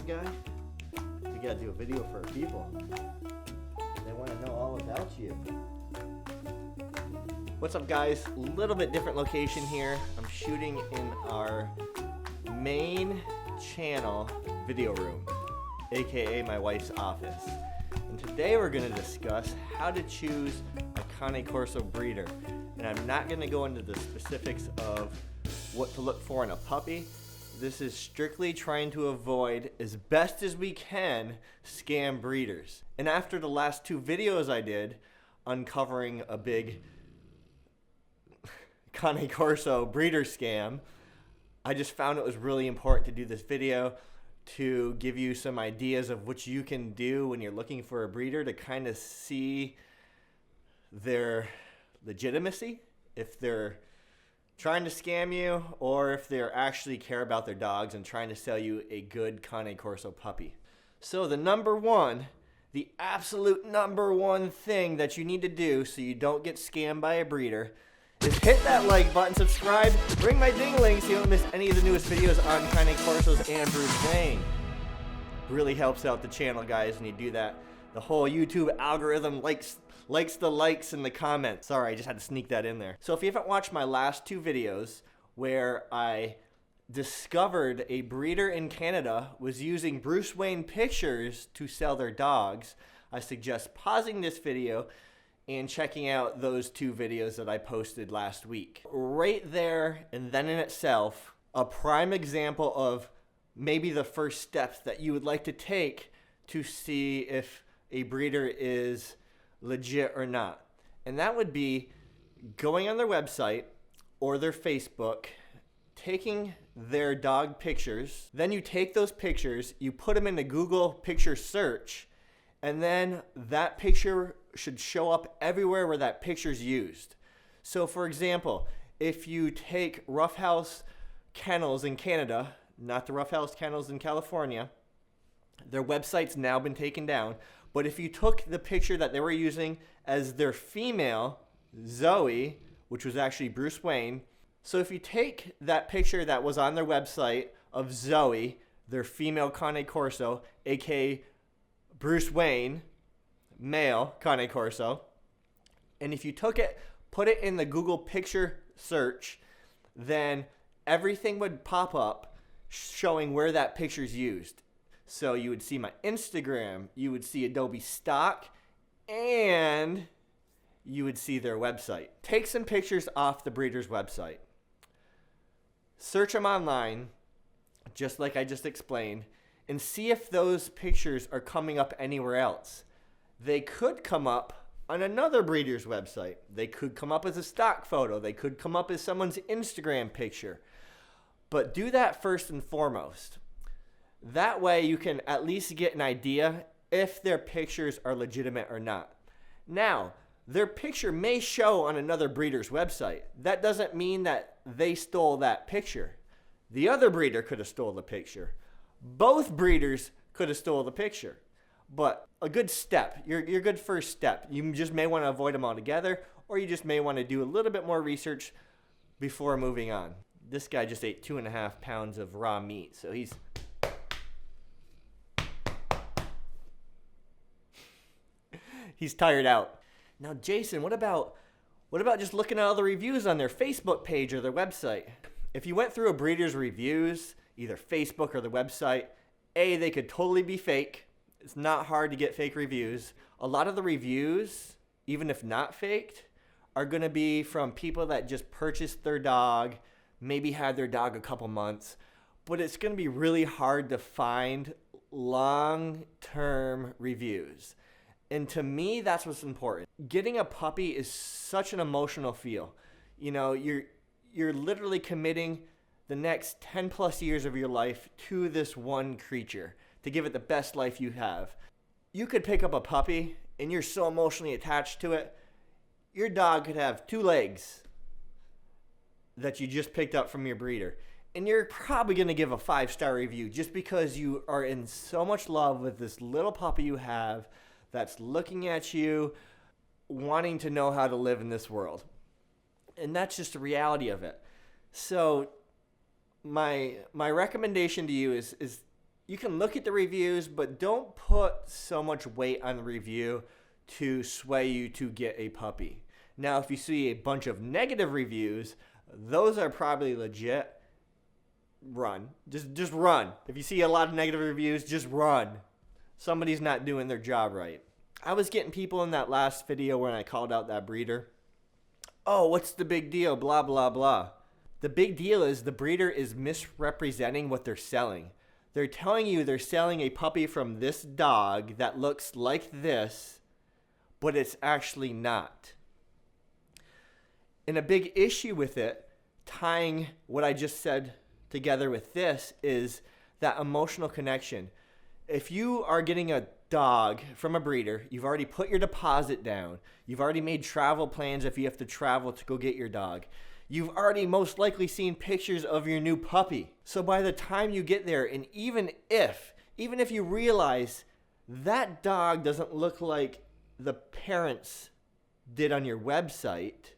guy? You gotta do a video for people. They want to know all about you. What's up, guys? A little bit different location here. I'm shooting in our main channel video room, aka my wife's office. And today we're going to discuss how to choose a Cane Corso breeder. And I'm not going to go into the specifics of what to look for in a puppy. This is strictly trying to avoid, as best as we can, scam breeders. And after the last two videos I did, uncovering a big Cane Corso breeder scam, I just found it was really important to do this video to give you some ideas of what you can do when you're looking for a breeder to kind of see their legitimacy, if they're trying to scam you or if they actually care about their dogs and trying to sell you a good Cane Corso puppy. So the absolute number one thing that you need to do so you don't get scammed by a breeder is hit that like button, subscribe, ring my ding-a-ling so you don't miss any of the newest videos on Cane Corsos and Bruce Wayne. Really helps out the channel, guys, when you do that. The whole YouTube algorithm likes the likes and the comments. Sorry, I just had to sneak that in there. So if you haven't watched my last two videos where I discovered a breeder in Canada was using Bruce Wayne pictures to sell their dogs, I suggest pausing this video and checking out those two videos that I posted last week. Right there and then in itself, a prime example of maybe the first steps that you would like to take to see if a breeder is legit or not. And that would be going on their website or their Facebook, taking their dog pictures, then you take those pictures, you put them into Google picture search, and then that picture should show up everywhere where that picture's used. So for example, if you take Roughhouse Kennels in Canada, not the Roughhouse Kennels in California, their website's now been taken down, but if you took the picture that they were using as their female, Zoe, which was actually Bruce Wayne, so if you take that picture that was on their website of Zoe, their female Cane Corso, aka Bruce Wayne, male Cane Corso, and if you took it, put it in the Google picture search, then everything would pop up showing where that picture's used. So you would see my Instagram, you would see Adobe Stock, and you would see their website. Take some pictures off the breeder's website. Search them online, just like I just explained, and see if those pictures are coming up anywhere else. They could come up on another breeder's website. They could come up as a stock photo. They could come up as someone's Instagram picture. But do that first and foremost. That way you can at least get an idea if their pictures are legitimate or not. Now, their picture may show on another breeder's website. That doesn't mean that they stole that picture. The other breeder could have stole the picture. Both breeders could have stole the picture. But a good step, your good first step, you just may want to avoid them altogether, or you just may want to do a little bit more research before moving on. This guy just ate 2.5 pounds of raw meat, so he's tired out. Now, Jason, what about just looking at all the reviews on their Facebook page or their website? If you went through a breeder's reviews, either Facebook or the website, they could totally be fake. It's not hard to get fake reviews. A lot of the reviews, even if not faked, are going to be from people that just purchased their dog, maybe had their dog a couple months, but it's going to be really hard to find long-term reviews. And to me, that's what's important. Getting a puppy is such an emotional feel. You know, you're literally committing the next 10 plus years of your life to this one creature to give it the best life you have. You could pick up a puppy and you're so emotionally attached to it, your dog could have 2 legs that you just picked up from your breeder. And you're probably going to give a 5-star review just because you are in so much love with this little puppy you have that's looking at you, wanting to know how to live in this world. And that's just the reality of it. So my recommendation to you is you can look at the reviews, but don't put so much weight on the review to sway you to get a puppy. Now, if you see a bunch of negative reviews, those are probably legit. Run. Just run. If you see a lot of negative reviews, just run. Somebody's not doing their job right. I was getting people in that last video when I called out that breeder. Oh, what's the big deal? Blah, blah, blah. The big deal is the breeder is misrepresenting what they're selling. They're telling you they're selling a puppy from this dog that looks like this, but it's actually not. And a big issue with it, tying what I just said together with this, is that emotional connection. If you are getting a dog from a breeder, you've already put your deposit down. You've already made travel plans if you have to travel to go get your dog. You've already most likely seen pictures of your new puppy. So by the time you get there, and even if you realize that dog doesn't look like the parents did on your website,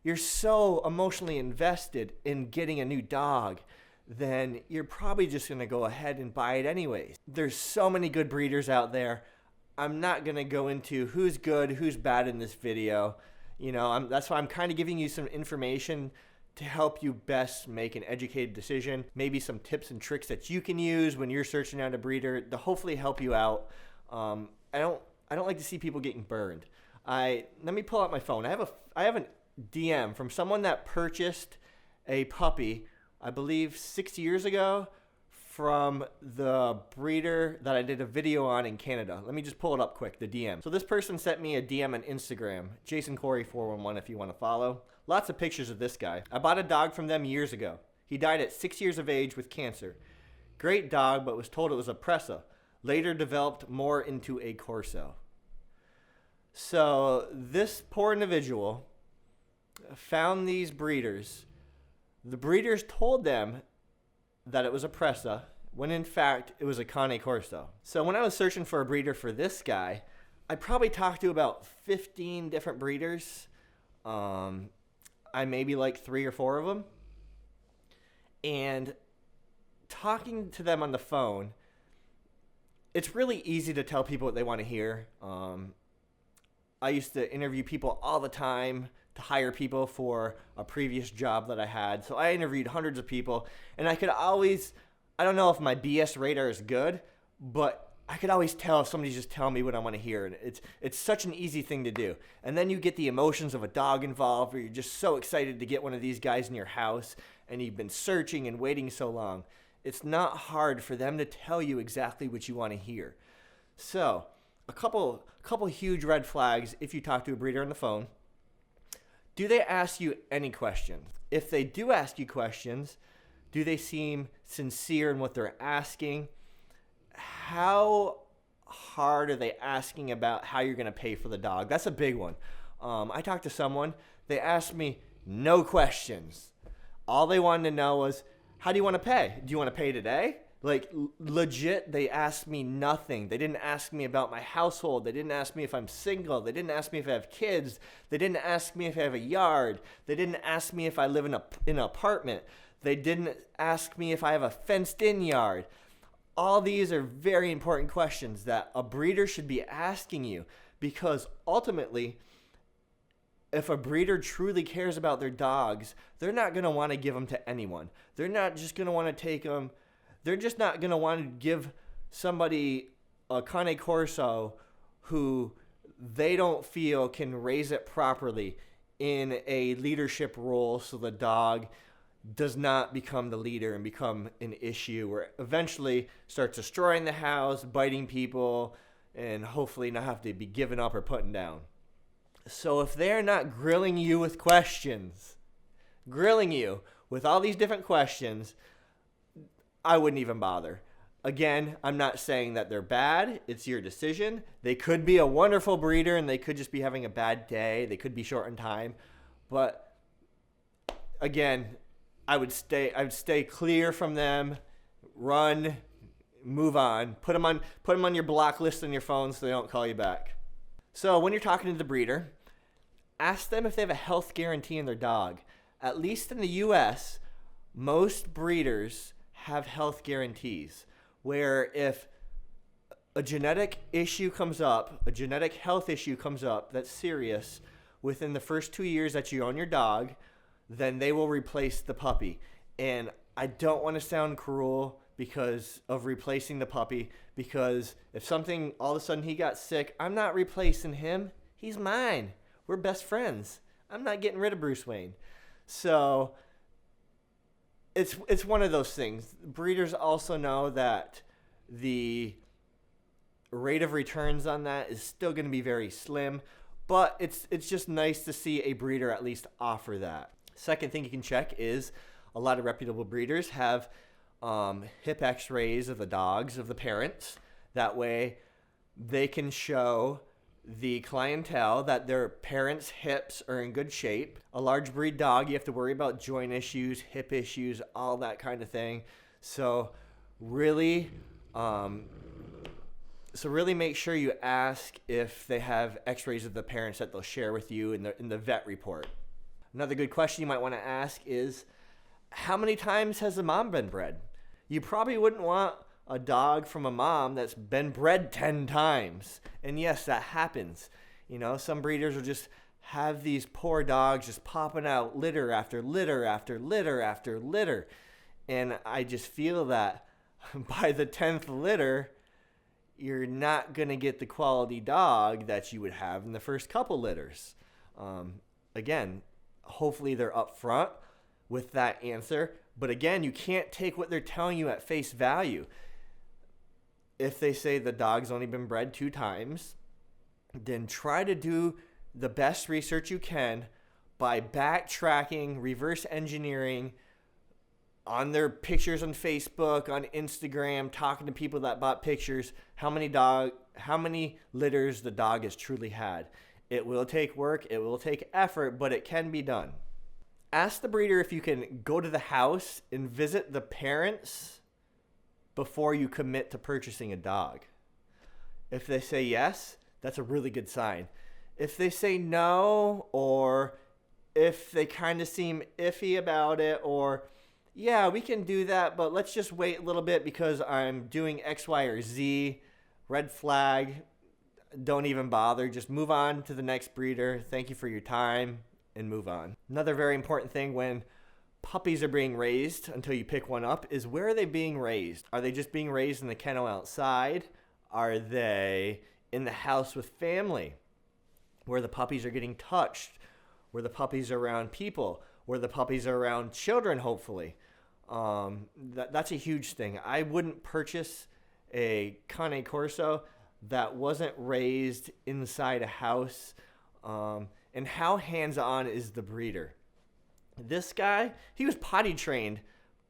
you're so emotionally invested in getting a new dog, then you're probably just going to go ahead and buy it anyways. There's so many good breeders out there. I'm not going to go into who's good, who's bad in this video. That's why I'm kind of giving you some information to help you best make an educated decision. Maybe some tips and tricks that you can use when you're searching out a breeder to hopefully help you out. I don't like to see people getting burned. Let me pull out my phone. I have a DM from someone that purchased a puppy, I believe 6 years ago, from the breeder that I did a video on in Canada. Let me just pull it up quick, the DM. So this person sent me a DM on Instagram, Jason Corey 411 if you want to follow. Lots of pictures of this guy. I bought a dog from them years ago. He died at 6 years of age with cancer. Great dog, but was told it was a Presa. Later developed more into a Corso. So this poor individual found these breeders. The breeders told them that it was a Presa, when in fact it was a Cane Corso. So when I was searching for a breeder for this guy, I probably talked to about 15 different breeders. I maybe like 3 or 4 of them. And talking to them on the phone, it's really easy to tell people what they want to hear. I used to interview people all the time to hire people for a previous job that I had. So I interviewed hundreds of people, and I could always, I don't know if my BS radar is good, but I could always tell if somebody's just telling me what I want to hear. And it's such an easy thing to do. And then you get the emotions of a dog involved, or you're just so excited to get one of these guys in your house, and you've been searching and waiting so long. It's not hard for them to tell you exactly what you want to hear. So a couple huge red flags if you talk to a breeder on the phone. Do they ask you any questions? If they do ask you questions, do they seem sincere in what they're asking? How hard are they asking about how you're going to pay for the dog? That's a big one. I talked to someone, they asked me no questions. All they wanted to know was, how do you want to pay? Do you want to pay today? Like, legit, they asked me nothing. They didn't ask me about my household. They didn't ask me if I'm single. They didn't ask me if I have kids. They didn't ask me if I have a yard. They didn't ask me if I live in an apartment. They didn't ask me if I have a fenced-in yard. All these are very important questions that a breeder should be asking you, because ultimately, if a breeder truly cares about their dogs, they're not going to want to give them to anyone. They're not just going to want to take them. They're just not going to want to give somebody a Cane Corso who they don't feel can raise it properly in a leadership role, so the dog does not become the leader and become an issue where eventually starts destroying the house, biting people, and hopefully not have to be given up or put down. So if they're not grilling you with questions, grilling you with all these different questions, I wouldn't even bother. Again, I'm not saying that they're bad. It's your decision. They could be a wonderful breeder and they could just be having a bad day. They could be short in time. But again, I would stay clear from them. Run, move on. Put them on your block list on your phone so they don't call you back. So when you're talking to the breeder, ask them if they have a health guarantee in their dog. At least in the US, most breeders have health guarantees. where if a genetic issue comes up, a genetic health issue comes up that's serious within the first 2 years that you own your dog, then they will replace the puppy. And I don't want to sound cruel because of replacing the puppy, because if something, all of a sudden he got sick, I'm not replacing him. He's mine. We're best friends. I'm not getting rid of Bruce Wayne. So it's one of those things. Breeders also know that the rate of returns on that is still going to be very slim, but it's just nice to see a breeder at least offer that. Second thing you can check is a lot of reputable breeders have hip x-rays of the dogs of the parents. That way they can show the clientele that their parents' hips are in good shape. A large breed dog, you have to worry about joint issues, hip issues, all that kind of thing. So really make sure you ask if they have x-rays of the parents that they'll share with you in the vet report. Another good question you might want to ask is, how many times has the mom been bred? You probably wouldn't want a dog from a mom that's been bred 10 times. And yes, that happens. You know, some breeders will just have these poor dogs just popping out litter after litter after litter after litter. And I just feel that by the 10th litter, you're not going to get the quality dog that you would have in the first couple litters. Again, hopefully they're upfront with that answer. But again, you can't take what they're telling you at face value. If they say the dog's only been bred 2 times, then try to do the best research you can by backtracking, reverse engineering on their pictures on Facebook, on Instagram, talking to people that bought pictures, how many litters the dog has truly had. It will take work, it will take effort, but it can be done. Ask the breeder if you can go to the house and visit the parents before you commit to purchasing a dog. If they say yes, that's a really good sign. If they say no, or if they kind of seem iffy about it, or yeah, we can do that, but let's just wait a little bit because I'm doing X, Y, or Z, red flag, don't even bother. Just move on to the next breeder. Thank you for your time, and move on. Another very important thing when puppies are being raised until you pick one up is, where are they being raised? Are they just being raised in the kennel outside? Are they in the house with family, where the puppies are getting touched, where the puppies are around people, where the puppies are around children, hopefully? That's a huge thing. I wouldn't purchase a Cane Corso that wasn't raised inside a house. And how hands-on is the breeder? This guy, he was potty trained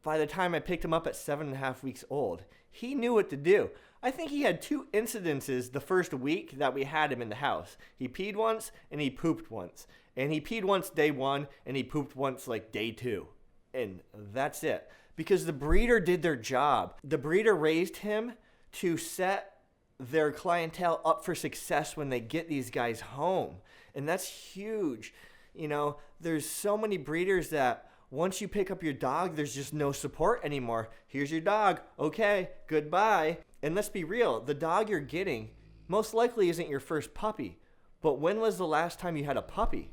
by the time I picked him up at 7.5 weeks old. He knew what to do. I think he had 2 incidences the first week that we had him in the house. He peed once and he pooped once. And he peed once day 1 and he pooped once like day 2. And that's it. Because the breeder did their job. The breeder raised him to set their clientele up for success when they get these guys home. And that's huge. You know, there's so many breeders that once you pick up your dog, there's just no support anymore. Here's your dog. Okay, goodbye. And let's be real. The dog you're getting most likely isn't your first puppy. But when was the last time you had a puppy?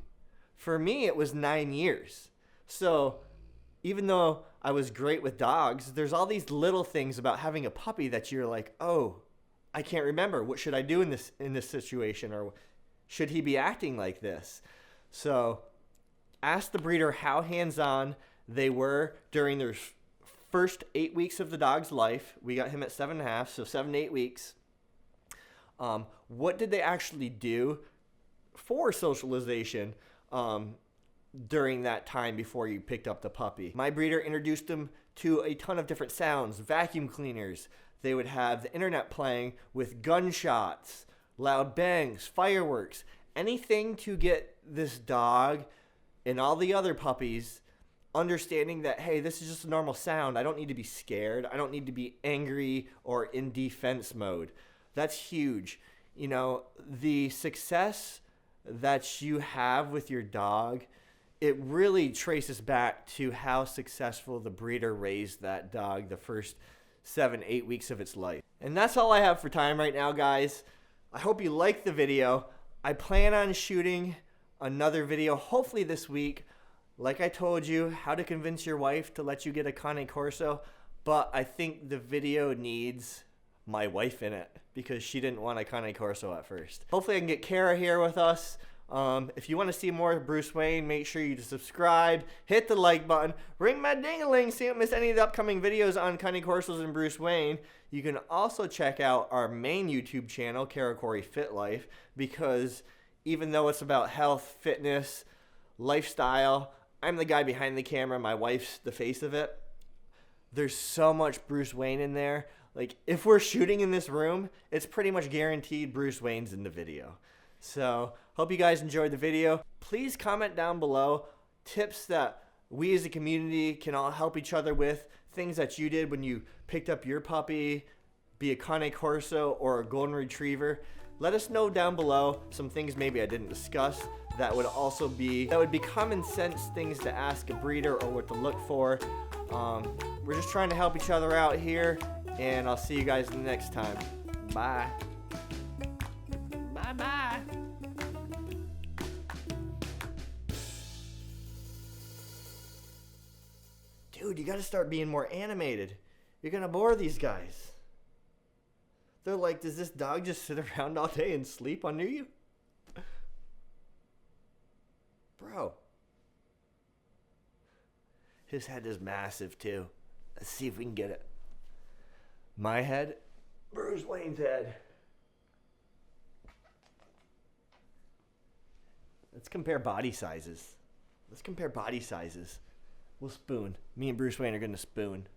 For me, it was 9 years. So even though I was great with dogs, there's all these little things about having a puppy that you're like, oh, I can't remember. What should I do in this situation? Or should he be acting like this? So ask the breeder how hands-on they were during their first 8 weeks of the dog's life. We got him at 7.5, so 7 to 8 weeks. What did they actually do for socialization during that time before you picked up the puppy? My breeder introduced them to a ton of different sounds, vacuum cleaners. They would have the internet playing with gunshots, loud bangs, fireworks, anything to get this dog and all the other puppies understanding that, hey, this is just a normal sound. I don't need to be scared. I don't need to be angry or in defense mode. That's huge. You know, the success that you have with your dog, it really traces back to how successful the breeder raised that dog the first 7, 8 weeks of its life. And that's all I have for time right now, guys. I hope you liked the video. I plan on shooting another video hopefully this week. Like I told you, how to convince your wife to let you get a Cane Corso. But I think the video needs my wife in it because she didn't want a Cane Corso at first. Hopefully I can get Kara here with us. If you want to see more of Bruce Wayne, make sure you subscribe, hit the like button, ring my ding-a-ling so you don't miss any of the upcoming videos on Cane Corsos and Bruce Wayne. You can also check out our main YouTube channel, Cane Corso Fit Life, because even though it's about health, fitness, lifestyle, I'm the guy behind the camera, my wife's the face of it. There's so much Bruce Wayne in there. Like, if we're shooting in this room, it's pretty much guaranteed Bruce Wayne's in the video. So, hope you guys enjoyed the video. Please comment down below tips that we as a community can all help each other with. Things that you did when you picked up your puppy, be a Cane Corso or a Golden Retriever. Let us know down below some things maybe I didn't discuss that would be common sense things to ask a breeder or what to look for. We're just trying to help each other out here, and I'll see you guys next time. Bye. Bye-bye. Dude, you gotta start being more animated. You're gonna bore these guys. They're like, does this dog just sit around all day and sleep under you? Bro. His head is massive too. Let's see if we can get it. My head, Bruce Wayne's head. Let's compare body sizes. We'll spoon. Me and Bruce Wayne are gonna spoon.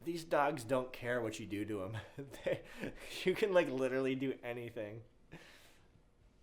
These dogs don't care what you do to them. You can like literally do anything.